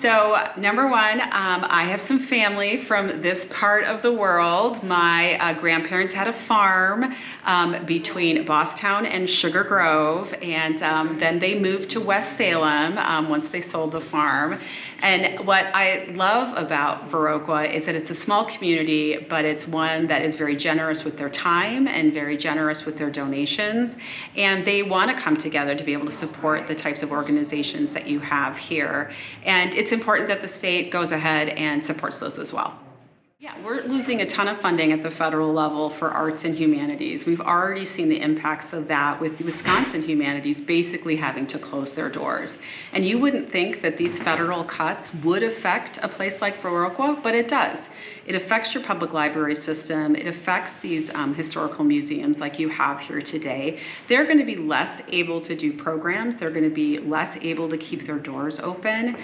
So number one, I have some family from this part of the world. My grandparents had a farm between Bosstown and Sugar Grove, and then they moved to West Salem once they sold the farm. And what I love about Viroqua is that it's a small community, but it's one that is very generous with their time and very generous with their donations. And they want to come together to be able to support the types of organizations that you have here. And it's important that the state goes ahead and supports those as well. Yeah, we're losing a ton of funding at the federal level for arts and humanities. We've already seen the impacts of that with the Wisconsin Humanities basically having to close their doors. And you wouldn't think that these federal cuts would affect a place like Viroqua, but it does. It affects your public library system. It affects these historical museums like you have here today. They're going to be less able to do programs. They're going to be less able to keep their doors open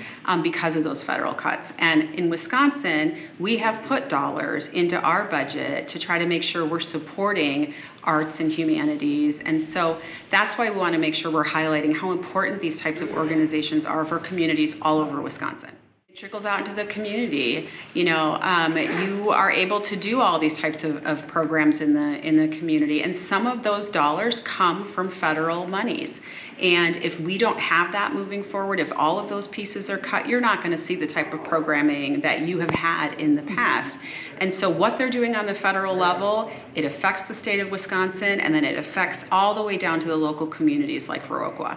because of those federal cuts. And in Wisconsin, we have put dollars into our budget to try to make sure we're supporting arts and humanities. And so that's why we want to make sure we're highlighting how important these types of organizations are for communities all over Wisconsin. It trickles out into the community. You are able to do all these types of programs in the community, and some of those dollars come from federal monies. And if we don't have that moving forward, if all of those pieces are cut, you're not going to see the type of programming that you have had in the past. And so what they're doing on the federal level, it affects the state of Wisconsin, and then it affects all the way down to the local communities like Viroqua.